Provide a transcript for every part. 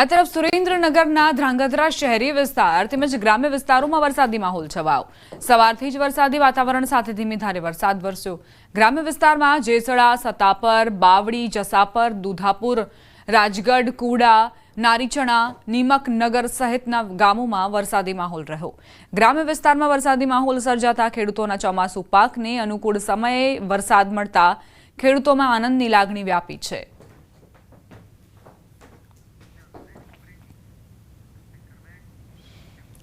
આ તરફ સુરેન્દ્રનગરના ધ્રાંગધ્રા શહેરી વિસ્તાર તેમજ ગ્રામ્ય વિસ્તારોમાં વરસાદી માહોલ છવાયો। સવારથી જ વરસાદી વાતાવરણ સાથે ધીમી ધારે વરસાદ વરસ્યો। ગ્રામ્ય વિસ્તારમાં જેસડા, સતાપર, બાવડી, જસાપર, દુધાપુર, રાજગઢ, કુડા, નારીચણા, નીમકનગર સહિતના ગામોમાં વરસાદી માહોલ રહ્યો। ગ્રામ્ય વિસ્તારમાં વરસાદી માહોલ સર્જાતા ખેડૂતોના ચોમાસુ પાકને અનુકૂળ સમયે વરસાદ મળતા ખેડૂતોમાં આનંદની લાગણી વ્યાપી છે।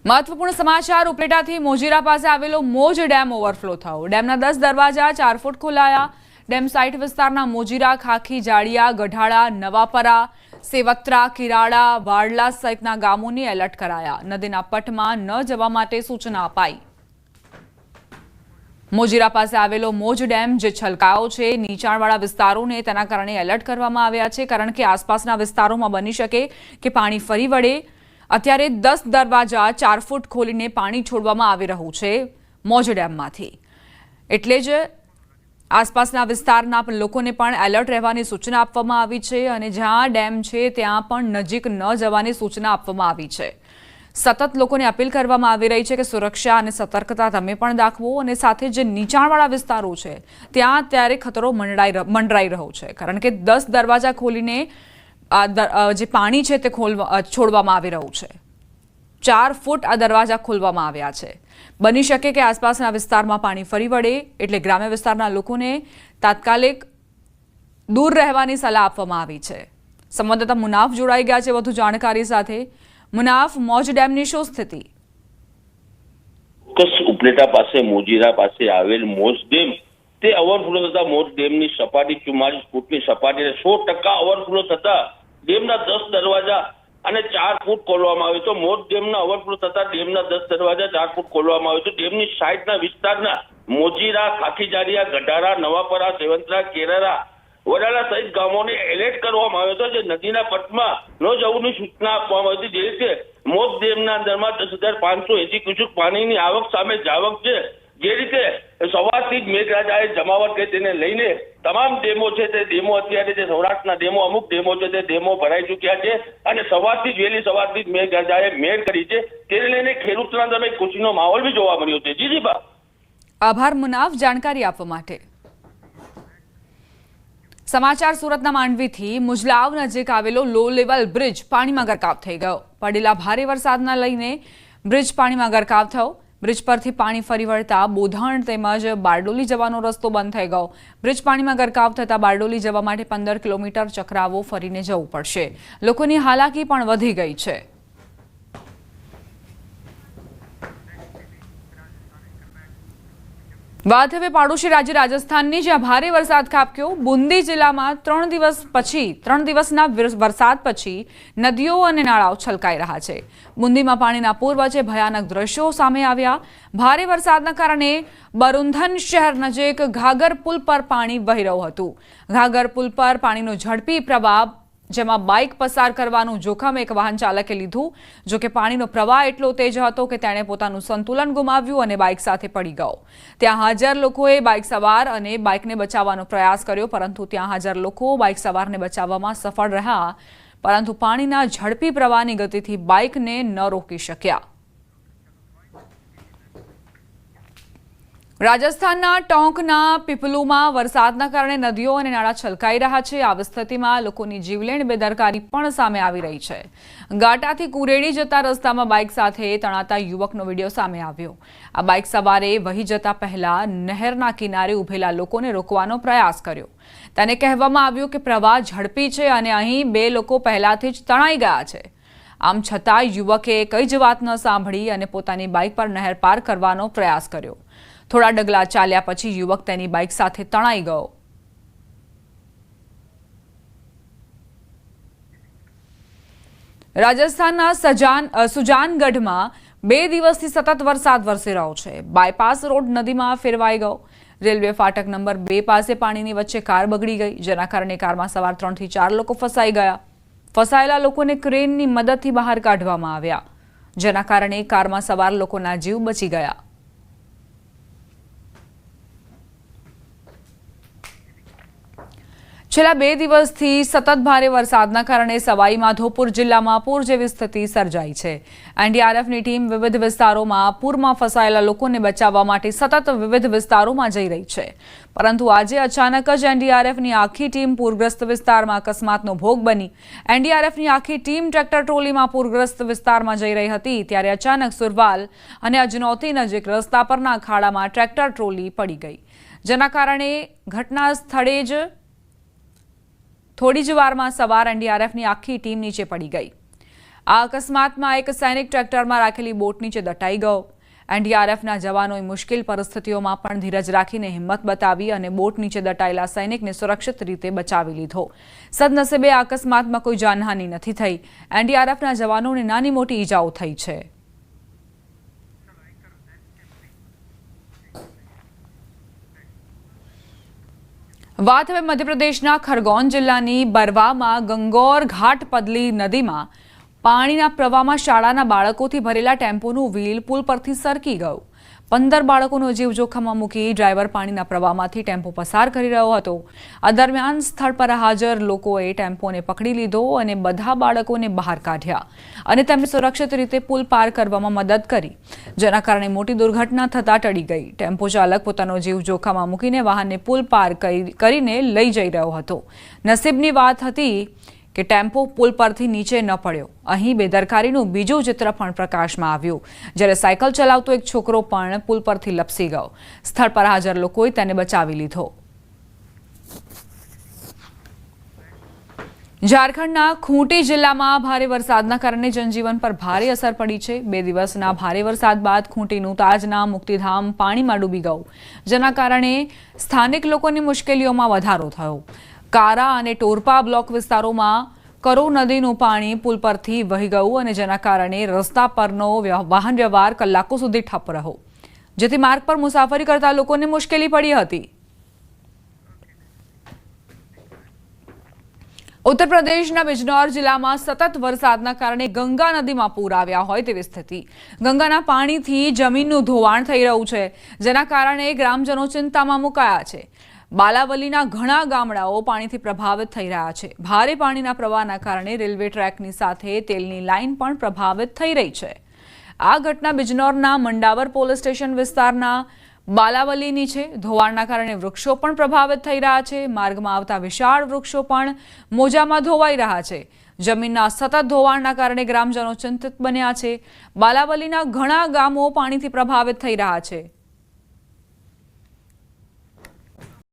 महत्वपूर्ण समाचार उपलेटाथी मोजीरा पास आवेलो मोज डेम ओवरफ्लो थयो। डेमना 10 दरवाजा 4 फूट खोलाया। डेम साइट विस्तारना मोजीरा, खाखी, जाड़िया, गढ़ाड़ा, नवापरा, सेवत्रा, किराड़ा, वाड़ला सहितना गामोने एलर्ट कराया। नदीना पटमां न जवा माटे सूचना अपाई। मोजीरा पासे आवेलो मोज डेम जे छलकायो छे, नीचाणवाळा विस्तारोने तेना कारणे एलर्ट करवामां आव्या छे, कारण के आसपासना विस्तारोमां बनी शके के पाणी फरी वळे। अत्यारे 10 दरवाजा 4 फूट खोलीने पाणी छोड़वामां आवी रह्युं छे मोज डेममांथी। एटले ज आसपासना विस्ताરના લોકોને પણ એલર્ટ રહેવાની સૂચના આપવામાં આવી છે અને જ્યાં ડેમ છે ત્યાં પણ નજીક ન જવાની સૂચના આપવામાં આવી છે। સતત લોકોને અપીલ કરવામાં આવી રહી છે કે સુરક્ષા અને સતર્કતા તમે પણ દાખવો અને સાથે જે નીચાણવાળા વિસ્તારો છે ત્યાં અત્યારે ખતરો મંડરાઈ રહ્યો છે, કારણ કે 10 દરવાજા ખોલીને જે પાણી છે તે છોડવામાં આવી રહ્યું છે। 4 ફૂટ આ દરવાજા ખોલવામાં આવ્યા છે। બની શકે કે આસપાસના વિસ્તારમાં પાણી ફરી વળે, એટલે ગ્રામ્ય વિસ્તારના લોકોને તાત્કાલિક દૂર રહેવાની સલાહ આપવામાં આવી છે। સંવાદદાતા મુનાફ જોડાઈ ગયા છે વધુ જાણકારી સાથે। મુનાફ, મોજ ડેમની શું સ્થિતિ? ઉપલેટા પાસે મોજીરા પાસે આવેલ મોજ ડેમ તે ઓવરફ્લો થતા મોજ ડેમની સપાટી 44 ફૂટની સપાટીને 100% ઓવરફ્લો થતા ડેમના 10 દરવાજા અને 4 ફૂટ ખોલવામાં આવ્યો તો મોજ ડેમના ઓવરફ્લો થતા ડેમના 10 દરવાજા 4 ફૂટ ખોલવામાં આવ્યો તો ડેમની સાઈડના વિસ્તારના મોજીરા, ખાખીજાડિયા, ગઢારા, નવાપરા, સેવંતરા, કેરારા, વડાલા સહિત ગામોને એલર્ટ કરવામાં આવ્યો હતો, જે નદીના પટમાં ન જવાની સૂચના આપવામાં આવી હતી। જે રીતે મોજ ડેમના અંદરમાં 10,580 ક્યુસેક પાણીની આવક સામે જાવક છે, જે રીતે સવારથી જ મેઘરાજાએ જમાવટ કરી તેને લઈને તમામ ડેમો છે તે ડેમો અત્યારે જે સૌરાષ્ટ્રના ડેમો અમુક ડેમો છે તે ડેમો ભરાઈ ચૂક્યા છે અને સવારથી જ વહેલી સવારથી જ મેઘરાજાએ મેઘ કરી છે, તેને લઈને ખેડૂતોના તમે ખુશીનો માહોલ બી જોવા મળ્યો છે। જી બા, આભાર મુનાફ જાણકારી આપવા માટે। સમાચાર સુરતના માંડવીથી મુજલાવ નજીક આવેલો લો લેવલ બ્રિજ પાણીમાં ગરકાવ થઈ ગયો। પડેલા ભારે વરસાદના લઈને બ્રિજ પાણીમાં ગરકાવ થયો। બ્રિજ પરથી પાણી ફરી વળતા બોધાણ તેમજ બારડોલી જવાનો રસ્તો બંધ થઈ ગયો। બ્રિજ પાણીમાં ગરકાવ થતા બારડોલી જવા માટે 15 કિલોમીટર ચક્રાવો ફરીને જવું પડશે। લોકોની હાલાકી પણ વધી ગઈ છે। વાત હવે પાડોશી રાજ્ય રાજસ્થાનની, જ્યાં ભારે વરસાદ ખાબક્યો। બુંદી જિલ્લામાં 3 દિવસના વરસાદ પછી નદીઓ અને નાળાઓ છલકાઈ રહ્યા છે। બુંદીમાં પાણીના પૂર વચ્ચે ભયાનક દ્રશ્યો સામે આવ્યા। ભારે વરસાદના કારણે બરુંધન શહેર નજીક ઘાઘર પુલ પર પાણી વહી રહ્યું હતું। ઘાઘર પુલ પર પાણીનો ઝડપી પ્રવાહ, જેમાં બાઇક પસાર કરવાનું જોખમ એક વાહન ચાલકે લીધું। જો કે પાણીનો પ્રવાહ એટલો તેજ હતો કે તેણે પોતાનું સંતુલન ગુમાવ્યું અને બાઇક સાથે પડી ગયો। ત્યાં હાજર લોકોએ બાઇક સવાર અને બાઇકને બચાવવાનો પ્રયાસ કર્યો, પરંતુ ત્યાં હાજર લોકો બાઇક સવારને બચાવવામાં સફળ રહ્યા, પરંતુ પાણીના ઝડપી પ્રવાહની ગતિથી બાઇકને ન રોકી શક્યા। રાજસ્થાનના ટોંકના પીપલુમાં વરસાદના કારણે નદીઓ અને નાળા છલકાઈ રહ્યા છે। આવી સ્થિતિમાં લોકોની જીવલેણ બેદરકારી પણ સામે આવી રહી છે। ગાટાથી કુરેડી જતા રસ્તામાં બાઇક સાથે તણાતા યુવકનો વિડીયો સામે આવ્યો। આ બાઇક સવારે વહી જતા પહેલા નહેરના કિનારે ઉભેલા લોકોને રોકવાનો પ્રયાસ કર્યો। તેને કહેવામાં આવ્યું કે પ્રવાહ ઝડપી છે અને અહીં 2 લોકો પહેલાથી જ તણાઈ ગયા છે। આમ છતાં યુવકે કઈ જ વાત ન સાંભળી અને પોતાની બાઇક પર નહેર પાર કરવાનો પ્રયાસ કર્યો। થોડા ડગલા ચાલ્યા પછી યુવક તેની બાઇક સાથે તણાઈ ગયો। રાજસ્થાનના સુજાનગઢમાં 2 દિવસથી સતત વરસાદ વરસી રહ્યો છે। બાયપાસ રોડ નદીમાં ફેરવાઈ ગયો। રેલવે ફાટક નંબર 2 પાસે પાણીની વચ્ચે કાર બગડી ગઈ, જેના કારણે કારમાં સવાર 3 થી 4 લોકો ફસાઈ ગયા। ફસાયેલા લોકોને ક્રેનની મદદથી બહાર કાઢવામાં આવ્યા, જેના કારણે કારમાં સવાર લોકોના જીવ બચી ગયા। છેલ્લા 2 દિવસથી સતત ભારે વરસાદના કારણે સવાઈ માધોપુર જિલ્લામાં પૂર જેવી સ્થિતિ સર્જાઈ છે। એનડીઆરએફની ટીમ વિવિધ વિસ્તારોમાં પૂરમાં ફસાયેલા લોકોને બચાવવા માટે સતત વિવિધ વિસ્તારોમાં જઈ રહી છે, પરંતુ આજે અચાનક જ એનડીઆરએફની આખી ટીમ પૂરગ્રસ્ત વિસ્તારમાં અકસ્માતનો ભોગ બની। એનડીઆરએફની આખી ટીમ ટ્રેક્ટર ટ્રોલીમાં પૂરગ્રસ્ત વિસ્તારમાં જઈ રહી હતી ત્યારે અચાનક સુરવાલ અને અજનોતી નજીક રસ્તા પરના ખાડામાં ટ્રેક્ટર ટ્રોલી પડી ગઈ, જેના કારણે ઘટના સ્થળે જ થોડી જ વારમાં સવાર એનડીઆરએફની આખી ટીમ નીચે પડી ગઈ। આ અકસ્માતમાં એક સૈનિક ટ્રેક્ટરમાં રાખેલી બોટ નીચે દટાઈ ગયો। એનડીઆરએફના જવાનોએ મુશ્કેલ પરિસ્થિતિઓમાં પણ ધીરજ રાખીને હિંમત બતાવી અને બોટ નીચે દટાયેલા સૈનિકને સુરક્ષિત રીતે બચાવી લીધો। સદનસીબે આ અકસ્માતમાં કોઈ જાનહાનિ નથી થઈ। એનડીઆરએફના જવાનોને નાની મોટી ઈજાઓ થઈ છે। વાત હવે મધ્યપ્રદેશના ખરગોન જિલ્લાની બરવામાં ગંગોર ઘાટ પદલી નદીમાં પાણીના પ્રવાહમાં શાળાના બાળકોથી ભરેલા ટેમ્પોનું વ્હીલ પુલ પરથી સરકી ગયું। 15 બાળકોનો જીવ જોખમમાં મૂકી ડ્રાઈવર પાણીના પ્રવાહમાંથી ટેમ્પો પસાર કરી રહ્યો હતો। આ દરમિયાન સ્થળ પર હાજર લોકોએ ટેમ્પોને પકડી લીધો અને બધા બાળકોને બહાર કાઢ્યા અને તેમને સુરક્ષિત રીતે પુલ પાર કરવામાં મદદ કરી, જેના કારણે મોટી દુર્ઘટના થતા ટળી ગઈ। ટેમ્પો ચાલક પોતાનો જીવ જોખમમાં મૂકીને વાહનને પુલ પાર કરીને લઈ જઈ રહ્યો હતો। નસીબની વાત હતી કે ટેમ્પો પુલ પરથી નીચે ન પડ્યો। અહીં બેદરકારીનું બીજું ચિત્ર પણ પ્રકાશમાં આવ્યું, જ્યારે સાયકલ ચલાવતો એક છોકરો પણ પુલ પરથી લપસી ગયો। સ્થળ પર હાજર લોકોએ તેને બચાવી લીધો। ઝારખંડના ખૂંટી જિલ્લામાં ભારે વરસાદના કારણે જનજીવન પર ભારે અસર પડી છે। 2 દિવસના ભારે વરસાદ બાદ ખૂંટીનું તાજના મુક્તિધામ પાણીમાં ડૂબી ગયું, જેના કારણે સ્થાનિક લોકોની મુશ્કેલીઓમાં વધારો થયો। કારા અને ટોરપા બ્લોક વિસ્તારોમાં કરો નદીનું પાણી પુલ પરથી વહી ગયું અને જેના કારણે રસ્તા પરનો વાહન વ્યવહાર કલાકો સુધી ઠપ રહ્યો, જેથી માર્ગ પર મુસાફરી કરતા લોકોને મુશ્કેલી પડી હતી। ઉત્તર પ્રદેશના બિજનૌર જિલ્લામાં સતત વરસાદના કારણે ગંગા નદીમાં પૂર આવ્યા હોય તેવી સ્થિતિ। ગંગાના પાણીથી જમીનનું ધોવાણ થઈ રહ્યું છે, જેના કારણે ગ્રામજનો ચિંતામાં મુકાયા છે। બાલાવલીના ઘણા ગામડાઓ પાણીથી પ્રભાવિત થઈ રહ્યા છે। ભારે પાણીના પ્રવાહના કારણે રેલવે ટ્રેકની સાથે તેલની લાઇન પણ પ્રભાવિત થઈ રહી છે। આ ઘટના બિજનૌરના મંડાવર પોલીસ સ્ટેશન વિસ્તારના બાલાવલીની છે। ધોવાણના કારણે વૃક્ષો પણ પ્રભાવિત થઈ રહ્યા છે। માર્ગમાં આવતા વિશાળ વૃક્ષો પણ મોજામાં ધોવાઈ રહ્યા છે। જમીનના સતત ધોવાણના કારણે ગ્રામજનો ચિંતિત બન્યા છે। બાલાવલીના ઘણા ગામો પાણીથી પ્રભાવિત થઈ રહ્યા છે।